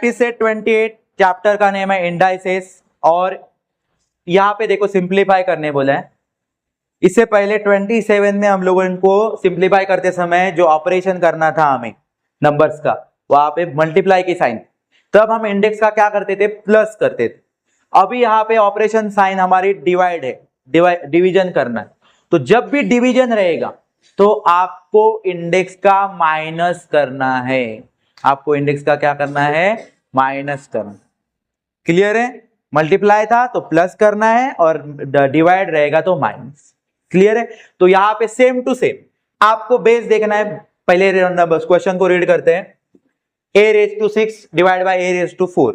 Practice set 28 chapter का name है indices, और यहाँ पे देखो सिंप्लीफाई करने बोला है। इससे पहले 27 में हम लोगों को सिंप्लीफाई करते समय जो ऑपरेशन करना था हमें नंबर्स का, वहां पे मल्टीप्लाई की साइन, तब हम इंडेक्स का क्या करते थे, प्लस करते थे। अभी यहाँ पे ऑपरेशन साइन हमारी डिवाइड है, डिवीजन करना है। तो जब भी डिवीजन रहेगा तो आपको इंडेक्स का माइनस करना है, आपको इंडेक्स का क्या करना है, माइनस करना। क्लियर है? मल्टीप्लाई था तो प्लस करना है और डिवाइड रहेगा तो माइनस। क्लियर है? तो यहां पे सेम टू सेम आपको बेस देखना है। पहले क्वेश्चन को रीड करते हैं। a⁶ divide by a⁴।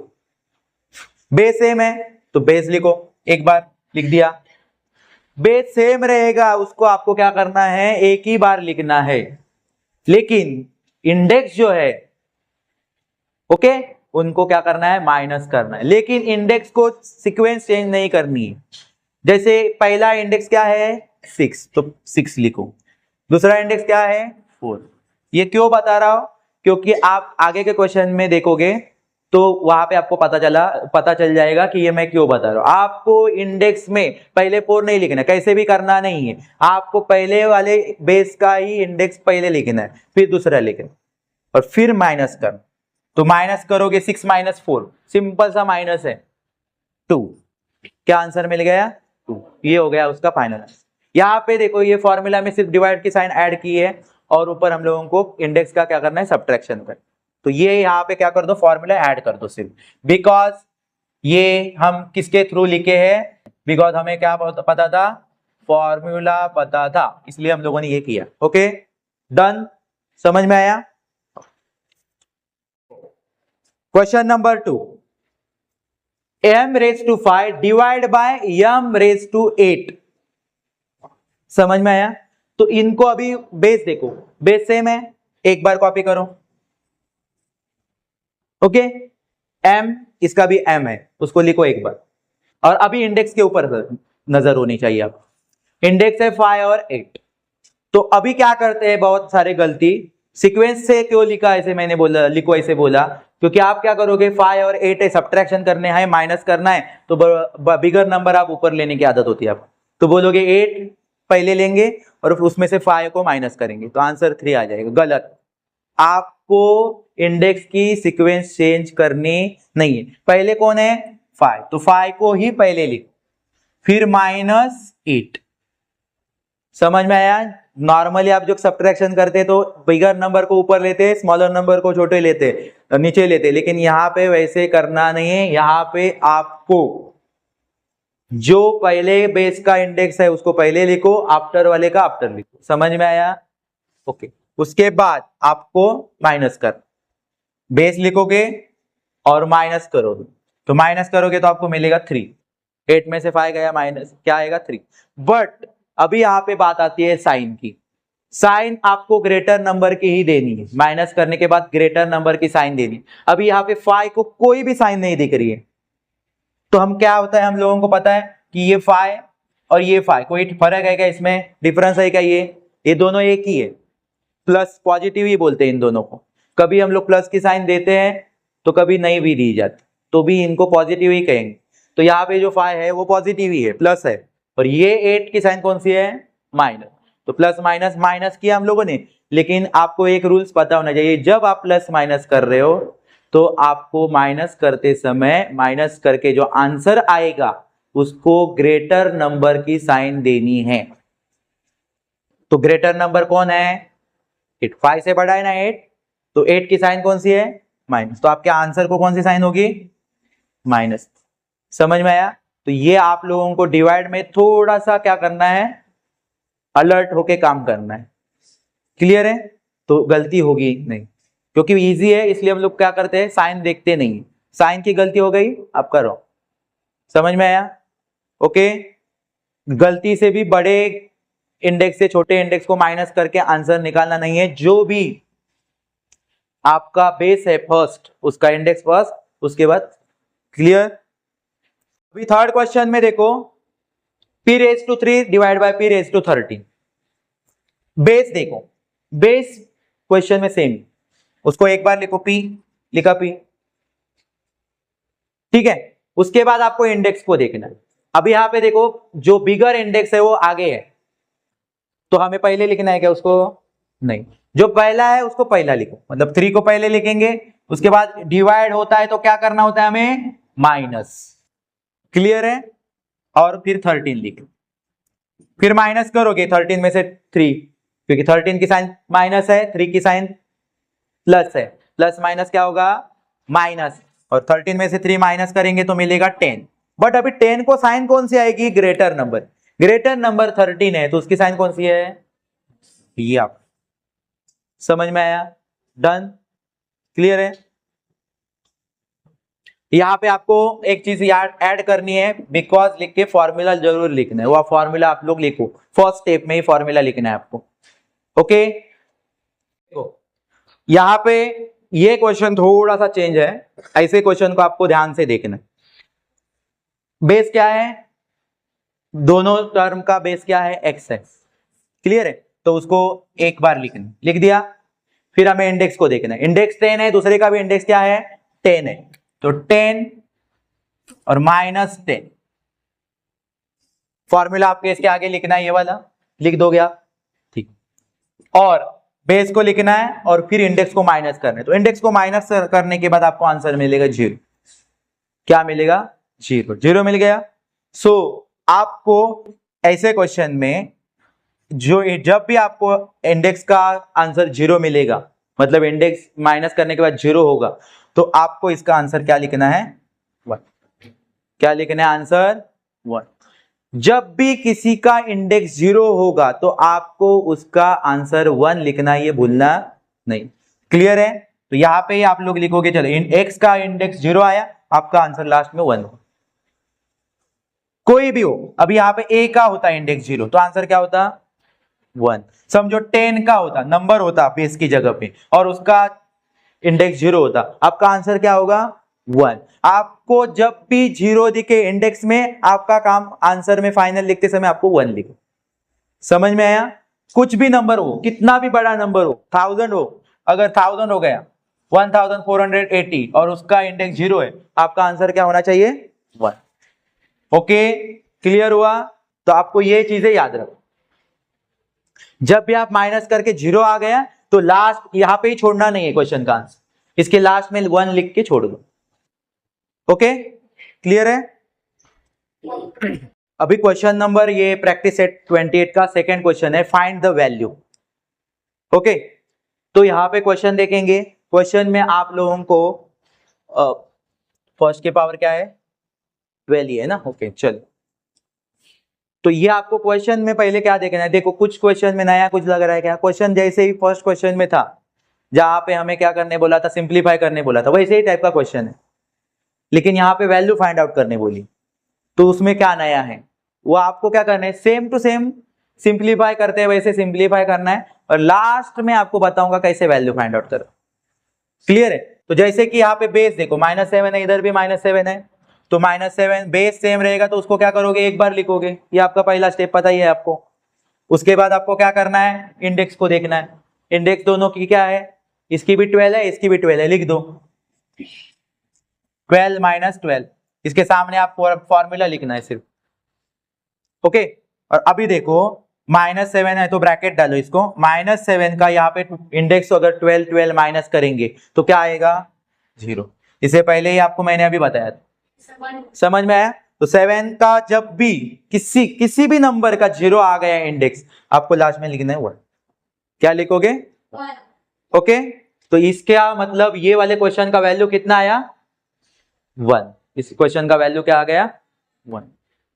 Base same है तो बेस लिखो, एक बार लिख दिया। बेस सेम रहेगा उसको आपको क्या करना है, एक ही बार लिखना है। लेकिन इंडेक्स जो है ओके, उनको क्या करना है, माइनस करना है। लेकिन इंडेक्स को सीक्वेंस चेंज नहीं करनी है। जैसे पहला इंडेक्स क्या है, 6, तो 6 लिखो। दूसरा इंडेक्स क्या है, 4। ये क्यों बता रहा हूं, क्योंकि आप आगे के क्वेश्चन में देखोगे तो वहां पे आपको पता चल जाएगा कि ये मैं क्यों बता रहा हूं। आपको इंडेक्स में पहले 4 नहीं लिखना, कैसे भी करना नहीं है। आपको पहले वाले बेस का ही इंडेक्स पहले लिखना है, फिर दूसरा लिखना और फिर माइनस करना। तो माइनस करोगे 6 - 4, सिंपल सा माइनस है 2। क्या आंसर मिल गया, 2। ये हो गया उसका फाइनल आंसर। यहाँ पे देखो ये फॉर्मूला में सिर्फ डिवाइड की साइन ऐड की है और ऊपर हम लोगों को इंडेक्स का क्या करना है, सब्ट्रैक्शन कर। तो ये यहाँ पे क्या कर दो, फॉर्मूला ऐड कर दो सिर्फ। बिकॉज ये हम किसके थ्रू लिखे हैं, बिकॉज हमें क्या पता था, फॉर्मूला पता था, इसलिए हम लोगों ने ये किया। ओके डन, समझ में आया। Question number 2, m⁵ divide by m⁵8। समझ में आया। तो इनको अभी बेस देखो, बेस सेम है, एक बार कॉपी करो। ओके m, इसका भी m है, उसको लिखो एक बार। और अभी इंडेक्स के ऊपर नजर होनी चाहिए आप। इंडेक्स है 5 और 8। तो अभी क्या करते हैं, बहुत सारे गलती, सीक्वेंस से क्यों लिखा ऐसे मैंने बोला, लिखो ऐसे बोला, क्योंकि आप क्या करोगे, 5 और 8 है, सब्ट्रैक्शन करने है, माइनस करना है, तो बिगर नंबर आप ऊपर लेने की आदत होती है आप। तो बोलोगे 8 पहले लेंगे और उसमें से 5 को माइनस करेंगे, तो आंसर 3 आ जाएगा। गलत। आपको इंडेक्स की सीक्वेंस चेंज करनी नहीं है। पहले कौन है, 5, तो 5 को ही पहले लिखो, फिर -8। समझ में आया। नॉर्मली आप जो सब्ट्रैक्शन करते तो बिगर नंबर को ऊपर लेते, स्मॉलर नंबर को छोटे लेते, नीचे लेते, लेकिन यहां पे वैसे करना नहीं है। यहां पे आपको जो पहले बेस का इंडेक्स है उसको पहले लिखो, आफ्टर वाले का आफ्टर लिखो। समझ में आया। ओके उसके बाद आपको माइनस कर, बेस लिखोगे और माइनस करोगे, तो माइनस करोगे तो आपको मिलेगा 3। 8 में से 5 गया, माइनस क्या आएगा, 3। बट अभी यहां पे बात आती है साइन की। साइन आपको ग्रेटर नंबर की ही देनी है, माइनस करने के बाद ग्रेटर नंबर की साइन देनी। अभी यहाँ पे 5 को कोई भी साइन नहीं दिख रही है, तो हम क्या होता है, हम लोगों को पता है कि ये 5 और ये 5 कोई फर्क है क्या, इसमें डिफरेंस है क्या, ये दोनों एक ही है। प्लस पॉजिटिव ही बोलते हैं इन दोनों को। कभी हम लोग प्लस की साइन देते हैं तो कभी नहीं भी दी जाती, तो भी इनको पॉजिटिव ही कहेंगे। तो यहाँ पे जो 5 है वो पॉजिटिव ही है, प्लस है, और ये 8 की साइन कौन सी है, माइनस। तो प्लस माइनस माइनस किया हम लोगों ने। लेकिन आपको एक रूल्स पता होना चाहिए, जब आप प्लस माइनस कर रहे हो तो आपको माइनस करते समय माइनस करके जो आंसर आएगा उसको ग्रेटर नंबर की साइन देनी है। तो ग्रेटर नंबर कौन है, 8। 5 से बड़ा है ना 8, तो 8 की साइन कौन सी है, माइनस। तो आपके आंसर को कौन सी साइन होगी, माइनस। समझ में आया। तो ये आप लोगों को डिवाइड में थोड़ा सा क्या करना है, अलर्ट होके काम करना है। क्लियर है। तो गलती होगी नहीं, क्योंकि इजी है इसलिए हम लोग क्या करते हैं, साइन देखते नहीं। साइन की गलती हो गई, आप करो। समझ में आया। ओके गलती से भी बड़े इंडेक्स से छोटे इंडेक्स को माइनस करके आंसर निकालना नहीं है। जो भी आपका बेस है फर्स्ट, उसका इंडेक्स फर्स्ट, उसके बाद। क्लियर। अभी थर्ड क्वेश्चन में देखो, p⁵3 divide by p⁵13। Base देखो, बेस क्वेश्चन में सेम, उसको एक बार लिखो, p लिखा, p ठीक है, उसके बाद आपको इंडेक्स को देखना है। अभी यहाँ पे देखो जो बिगर इंडेक्स है वो आगे है, तो हमें पहले लिखना है क्या उसको? नहीं, जो पहला है उसको पहला लिखो, मतलब 3 को पहले लिखेंगे, उसके बाद डिवाइड होता है तो क्या करना होता है हमें? माइनस। क्लियर है? और फिर 13 लिखो, फिर माइनस करोगे 13 में से 3, क्योंकि 13 की साइन माइनस है, 3 की साइन प्लस है, प्लस माइनस क्या होगा? माइनस। और 13 में से 3 माइनस करेंगे तो मिलेगा 10। बट अभी 10 को साइन कौन सी आएगी? Greater number. ग्रेटर नंबर 13 है तो उसकी साइन कौन सी है? ये। आप समझ में आया? डन? क्लियर है? यहां पे आपको एक चीज याद ऐड करनी है, बिकॉज लिख के फॉर्मूला जरूर लिखना है, वो फॉर्मूला आप लोग लिखो, फर्स्ट स्टेप में ही फॉर्मूला लिखना है आपको। ओके, यहां पे ये क्वेश्चन थोड़ा सा चेंज है, ऐसे क्वेश्चन को आपको ध्यान से देखना है। बेस क्या है? दोनों टर्म का बेस क्या है? एक्स है। क्लियर है? तो उसको एक बार लिखना, लिख दिया। फिर हमें इंडेक्स को देखना है, इंडेक्स 10 है, दूसरे का भी इंडेक्स क्या है? 10 है, तो 10 और माइनस 10। फॉर्मूला आपके इसके आगे लिखना है, ये वाला लिख दोगे आप, ठीक। और बेस को लिखना है और फिर इंडेक्स को माइनस करना है, तो इंडेक्स को माइनस करने के बाद आपको आंसर मिलेगा 0। क्या मिलेगा? 0। 0 मिल गया। सो आपको ऐसे क्वेश्चन में जब भी आपको इंडेक्स का आंसर 0 मिलेगा, मतलब इंडेक्स माइनस करने के बाद 0 होगा, तो आपको इसका आंसर क्या लिखना है? 1। क्या लिखना है? आंसर 1। जब भी किसी का इंडेक्स 0 होगा तो आपको उसका आंसर 1 लिखना, ये भूलना नहीं। क्लियर है? तो यहां पे आप लोग लिखोगे, चलो एक्स का इंडेक्स 0 आया, आपका आंसर लास्ट में 1 हो, कोई भी हो। अभी यहां पे ए का होता है इंडेक्स 0, तो आंसर क्या होता? 1। समझो 10 का होता, नंबर होता बेस की जगह पे, और उसका इंडेक्स 0 होता, आपका आंसर क्या होगा? 1। आपको जब भी 0 दिखे इंडेक्स में, आपका काम आंसर में फाइनल लिखते समय आपको 1 लिखो। समझ में आया? कुछ भी नंबर हो, कितना भी बड़ा नंबर हो, 1000 हो, अगर 1000 हो गया 1480 और उसका इंडेक्स 0 है, आपका आंसर क्या होना चाहिए? 1। ओके, क्लियर हुआ? तो आपको ये चीजें याद रखो, जब भी आप माइनस करके 0 आ गया तो लास्ट यहां पे ही छोड़ना नहीं है क्वेश्चन का आंसर, इसके लास्ट में 1 लिख के छोड़ दो। ओके, क्लियर है? अभी क्वेश्चन नंबर ये प्रैक्टिस सेट 28 का सेकंड क्वेश्चन है, फाइंड द वैल्यू। ओके, तो यहां पे क्वेश्चन देखेंगे, क्वेश्चन में आप लोगों को फर्स्ट के पावर क्या है? 12 ही है ना। ओके, चलो, तो ये आपको क्वेश्चन में पहले क्या देखना है? देखो कुछ क्वेश्चन में नया कुछ लग रहा है क्या? क्वेश्चन जैसे ही फर्स्ट क्वेश्चन में था, जहां पे हमें क्या करने बोला था? सिंप्लीफाई करने बोला था, वैसे ही टाइप का क्वेश्चन है, लेकिन यहाँ पे वैल्यू फाइंड आउट करने बोली, तो उसमें क्या नया है वो आपको क्या करना है? सेम टू सेम सिंप्लीफाई करते हैं वैसे सिंप्लीफाई करना है, और लास्ट में आपको बताऊंगा कैसे वैल्यू फाइंड आउट करो। क्लियर है? तो जैसे कि यहाँ पे बेस देखो -7 है, इधर भी -7 है, तो -7 बेस सेम रहेगा, तो उसको क्या करोगे? एक बार लिखोगे, ये आपका पहला स्टेप पता ही है आपको। उसके बाद आपको क्या करना है? इंडेक्स को देखना है, इंडेक्स दोनों की क्या है? इसकी भी 12 है, इसकी भी 12 है, लिख दो 12 - 12, इसके सामने आप फॉर्मूला लिखना है सिर्फ। ओके, और अभी देखो -7 है तो ब्रैकेट डालो इसको, -7 का यहाँ पे इंडेक्स अगर 12 माइनस करेंगे तो क्या आएगा? 0। इससे पहले ही आपको मैंने अभी बताया था, समझ में आया? तो 7 का जब भी किसी भी नंबर का 0 आ गया इंडेक्स, आपको लास्ट में लिखना है 1। क्या लिखोगे? 1। ओके, तो इसका मतलब ये वाले क्वेश्चन का वैल्यू कितना आया? 1। इस क्वेश्चन का वैल्यू क्या आ गया? 1।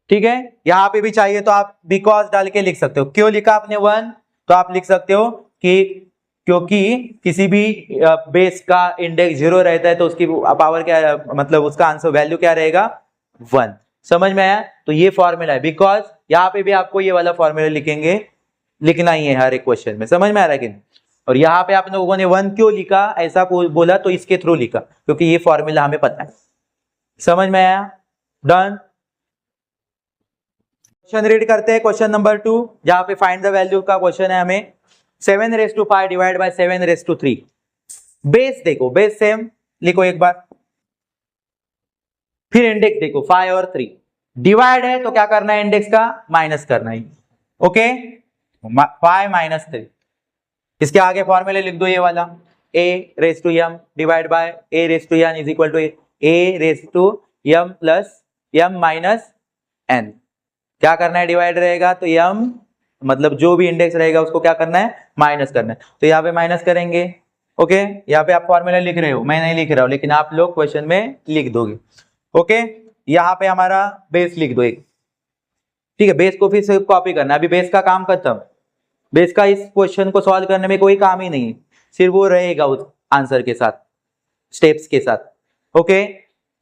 ठीक है, यहां पे भी चाहिए तो आप बिकॉज डाल के लिख सकते हो। क्यों लिखा आपने 1? तो आप लिख सकते हो कि क्योंकि किसी भी बेस का इंडेक्स 0 रहता है तो उसकी पावर क्या, मतलब उसका आंसर वैल्यू क्या रहेगा? 1। समझ में आया? तो ये फॉर्मूला है, बिकॉज यहाँ पे भी आपको ये वाला फॉर्मूला लिखेंगे, लिखना ही है हर एक क्वेश्चन में। समझ में आ रहा है कि नहीं? और यहाँ पे आप लोगों ने 1 क्यों लिखा ऐसा बोला, तो इसके थ्रू लिखा क्योंकि ये फॉर्मूला हमें पता है। समझ में आया? डन? क्वेश्चन रीड करते हैं, क्वेश्चन नंबर 2, जहां पे फाइंड द वैल्यू का क्वेश्चन है हमें। 7⁵ डिवाइड बाय 7⁵. बेस देखो, बेस सेम लिखो एक बार, फिर इंडेक्स देखो 5 और 3 डिवाइड है तो क्या करना है, इंडेक्स का माइनस करना है। ओके 5 माइनस 3, इसके आगे फॉर्मूले लिख दो ये वाला, a raise to m divide by a raise to n is equal to a raise to m plus m minus n। क्या करना है, डिवाइड रहेगा तो m मतलब जो भी इंडेक्स रहेगा उसको क्या करना है, माइनस करना है। तो यहाँ पे माइनस करेंगे। ओके यहाँ पे आप फॉर्मूला लिख रहे हो, मैं नहीं लिख रहा हूं, लेकिन आप लोग क्वेश्चन में लिख दोगे। ओके यहाँ पे हमारा बेस लिख दो एक, ठीक है, बेस को फिर से कॉपी करना है। अभी बेस का काम खत्म, बेस का इस क्वेश्चन को सॉल्व करने में कोई काम ही नहीं है, सिर्फ वो रहेगा उस आंसर के साथ, स्टेप्स के साथ। ओके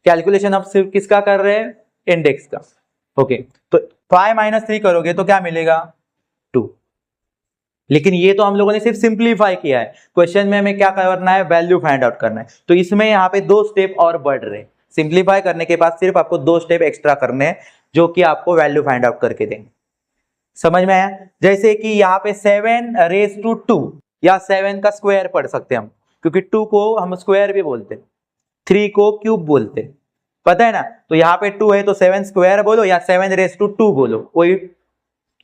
कैलकुलेशन अब सिर्फ किसका कर रहे हैं, इंडेक्स का। ओके तो 5 माइनस 3 करोगे तो क्या मिलेगा, 2। लेकिन ये तो हम लोगों ने सिर्फ सिंप्लीफाई किया है, क्वेश्चन में हमें क्या करना है, वैल्यू फाइंड आउट करना है। तो इसमें यहाँ पे 2 स्टेप और बढ़ रहे हैं, सिंप्लीफाई करने के बाद सिर्फ आपको 2 स्टेप एक्स्ट्रा करने हैं जो कि आपको वैल्यू फाइंड आउट करके देंगे। समझ में आया? जैसे कि यहाँ पे 7 रेस टू 2 या 7 का स्क्वायर पढ़ सकते हैं हम, क्योंकि 2 को हम स्क्वायर भी बोलते हैं, 3 को क्यूब बोलते हैं, पता है ना। तो यहाँ पे 2 है तो 7 स्क्वायर बोलो या 7 रेस टू 2 बोलो, कोई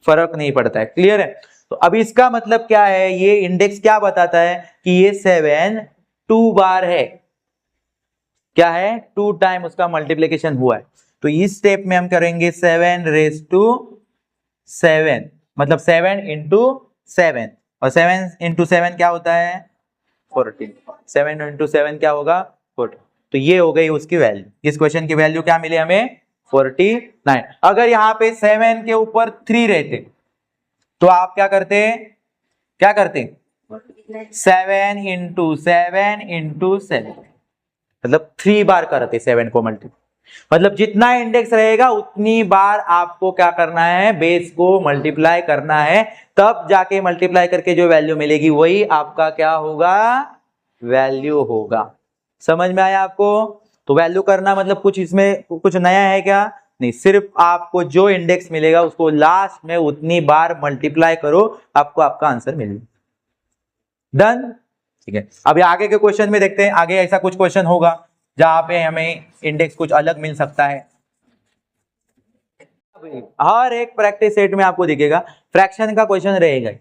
फर्क नहीं पड़ता है। क्लियर है? तो अभी इसका मतलब क्या है, ये इंडेक्स क्या बताता है कि ये 7 2 बार है, क्या है, 2 टाइम उसका मल्टीप्लीकेशन हुआ है। तो इस स्टेप में हम करेंगे 7 रेस टू 7, मतलब 7 इंटू 7, और 7 इंटू 7 क्या होता है, 14। 7 इंटू 7 क्या होगा, 14। तो ये हो गई उसकी वैल्यू, इस क्वेश्चन की वैल्यू क्या मिली हमें, 49। अगर यहाँ पे 7 के ऊपर 3 रहते तो आप क्या करते, 7 इंटू 7 इंटू 7, मतलब 3 बार करते 7 को मल्टीप्लाई। मतलब जितना इंडेक्स रहेगा उतनी बार आपको क्या करना है, बेस को मल्टीप्लाई करना है, तब जाके मल्टीप्लाई करके जो वैल्यू मिलेगी वही आपका क्या होगा, वैल्यू होगा। समझ में आया आपको? तो वैल्यू करना मतलब कुछ इसमें कुछ नया है क्या, नहीं, सिर्फ आपको जो इंडेक्स मिलेगा उसको लास्ट में उतनी बार मल्टीप्लाई करो, आपको आपका आंसर मिलेगा। डन? ठीक है, अभी आगे के क्वेश्चन में देखते हैं, आगे ऐसा कुछ क्वेश्चन होगा जहां पे हमें इंडेक्स कुछ अलग मिल सकता है। हर एक प्रैक्टिस सेट में आपको दिखेगा फ्रैक्शन का क्वेश्चन रहेगा।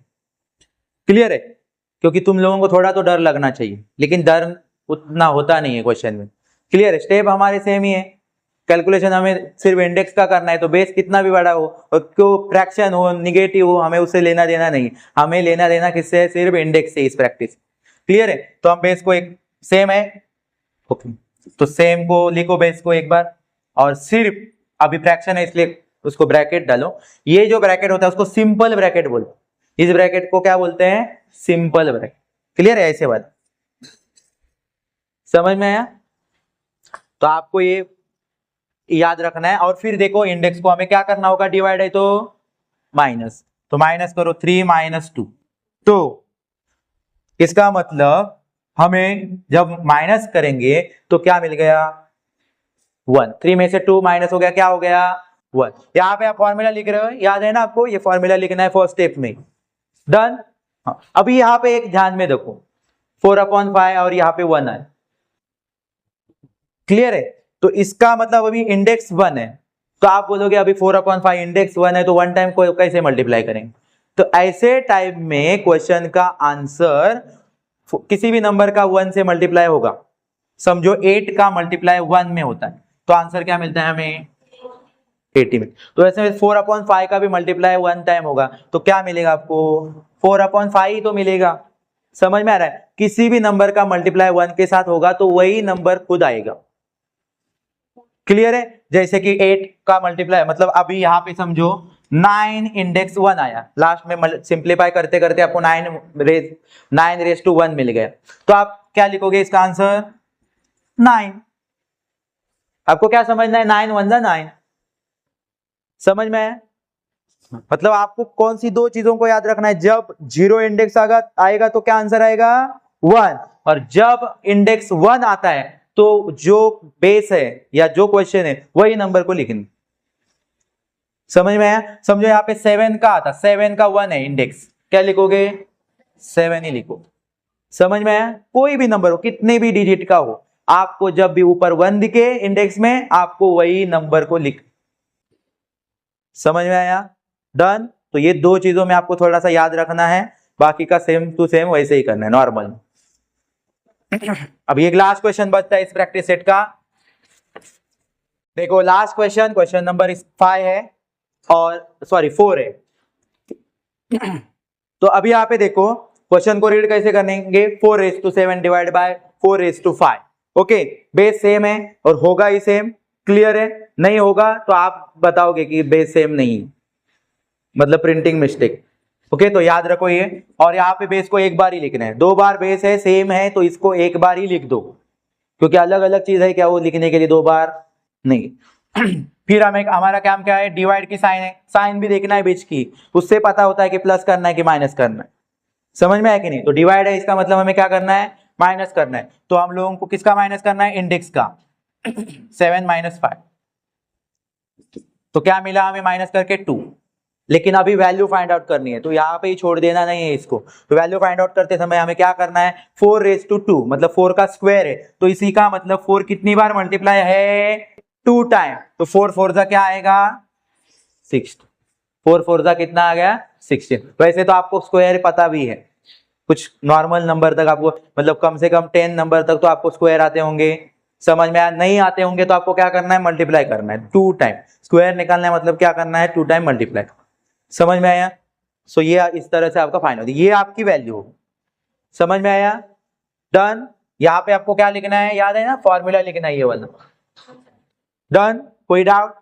क्लियर है? क्योंकि तुम लोगों को थोड़ा तो डर लगना चाहिए, लेकिन डर उतना होता नहीं है क्वेश्चन में। क्लियर है? स्टेप हमारे सेम ही है, कैलकुलेशन हमें सिर्फ इंडेक्स का करना है, तो बेस कितना भी बड़ा हो और क्यों फ्रैक्शन हो, निगेटिव हो, हमें उससे लेना देना नहीं, हमें लेना देना किससे है, सिर्फ इंडेक्स से इस प्रैक्टिस। क्लियर है? तो हम बेस को एक सेम है, ओके, तो सेम को लिखो बेस को एक बार, और सिर्फ अभी फ्रैक्शन है इसलिए उसको ब्रैकेट डालो। ये जो ब्रैकेट होता है उसको सिंपल ब्रैकेट बोलते हैं, इस ब्रैकेट को क्या बोलते हैं, सिंपल ब्रैकेट। क्लियर है? ऐसे बात समझ में आया? तो आपको ये याद रखना है। और फिर देखो इंडेक्स को हमें क्या करना होगा, डिवाइड है तो माइनस, तो माइनस करो 3 माइनस 2, तो इसका मतलब हमें जब माइनस करेंगे तो क्या मिल गया, 1। 3 में से 2 माइनस हो गया, क्या हो गया, 1। यहाँ पे आप फॉर्मूला लिख रहे हो, याद है ना आपको, ये फॉर्मूला लिखना है फर्स्ट स्टेप में। डन? हाँ। अभी यहाँ पे एक ध्यान में देखो, 4/5 और यहाँ पे 1 है। क्लियर है? तो इसका मतलब अभी इंडेक्स 1 है, तो आप बोलोगे अभी 4/5 इंडेक्स 1 है तो 1 टाइम को कैसे मल्टीप्लाई करेंगे। तो ऐसे टाइप में क्वेश्चन का आंसर किसी भी नंबर का 1 से मल्टीप्लाई होगा। समझो 8 का मल्टीप्लाई 1 में होता है, तो आंसर क्या मिलता है हमें, 80 में। तो ऐसे में 4/5 का भी मल्टीप्लाई 1 टाइम होगा, तो क्या मिलेगा आपको, 4/5 ही तो मिलेगा। समझ में आ रहा है? किसी भी नंबर का मल्टीप्लाई 1 के साथ होगा तो वही नंबर खुद आएगा। क्लियर है? जैसे कि 8 का मल्टीप्लाई, मतलब अभी यहां पे समझो 9 इंडेक्स 1 आया, लास्ट में सिंप्लीफाई करते करते आपको 9 रेस टू 1 मिल गया, तो आप क्या लिखोगे इसका आंसर, 9। आपको क्या समझना है, 9 1 9। समझ में है? मतलब आपको कौन सी 2 चीजों को याद रखना है, जब 0 इंडेक्स आएगा तो क्या आंसर आएगा, 1, और जब इंडेक्स 1 आता है तो जो बेस है या जो क्वेश्चन है वही नंबर को लिखना। समझ में आया? समझो यहाँ पे 7 का आता, 7 का 1 है इंडेक्स, क्या लिखोगे, 7 ही लिखो। समझ में आया? कोई भी नंबर हो, कितने भी डिजिट का हो, आपको जब भी ऊपर 1 दिखे इंडेक्स में, आपको वही नंबर को लिख, समझ में आया? डन। तो ये दो चीजों में आपको थोड़ा सा याद रखना है, बाकी का सेम टू सेम वैसे ही करना है नॉर्मल। अब एक लास्ट क्वेश्चन बचता है इस प्रैक्टिस सेट का। देखो लास्ट क्वेश्चन, क्वेश्चन नंबर 5 है और सॉरी 4 है। तो अभी यहाँ पे देखो क्वेश्चन को रीड कैसे करेंगे, 4�7 divide by 4⁵। Okay, base same है और होगा ही सेम, क्लियर है? नहीं होगा तो आप बताओगे कि बेस सेम नहीं, मतलब प्रिंटिंग मिस्टेक। ओके, तो याद रखो ये। और यहाँ पे बेस को एक बार ही लिखना है, 2 बार बेस है सेम है तो इसको एक बार ही लिख दो, क्योंकि अलग अलग चीज है क्या वो लिखने के लिए 2 बार नहीं। फिर हमारा काम क्या है, डिवाइड की साइन है, साइन भी देखना है बीच की, उससे पता होता है कि प्लस करना है कि माइनस करना है। समझ में आया कि नहीं? तो डिवाइड है, इसका मतलब हमें क्या करना है, माइनस करना है। तो हम लोगों को किसका माइनस करना है, इंडेक्स का। 7 - 5, तो क्या मिला हमें माइनस करके 2। लेकिन अभी वैल्यू फाइंड आउट करनी है, तो यहाँ पे ही छोड़ देना नहीं है इसको। तो वैल्यू फाइंड आउट करते समय हमें क्या करना है, 4⁻², मतलब 4 का स्क्वायर है, तो इसी का मतलब 4 कितनी बार मल्टीप्लाई है, 2 टाइम। तो 4 4 जा क्या आएगा, 16। 4 4 जा कितना आ गया, 16। वैसे तो आपको स्क्वायर पता भी है, कुछ नॉर्मल नंबर तक आपको, मतलब कम से कम 10 नंबर तक तो आपको स्क्वायर आते होंगे। समझ में नहीं आते होंगे तो आपको क्या करना है, मल्टीप्लाई करना है 2 टाइम। स्क्वायर निकालना है मतलब क्या करना है, 2 टाइम मल्टीप्लाई। समझ में आया? सो ये इस तरह से आपका फाइनल, ये आपकी वैल्यू हो। समझ में आया? डन। यहाँ पे आपको क्या लिखना है, याद है ना, फॉर्मूला लिखना है ये वाला। डन। कोई डाउट?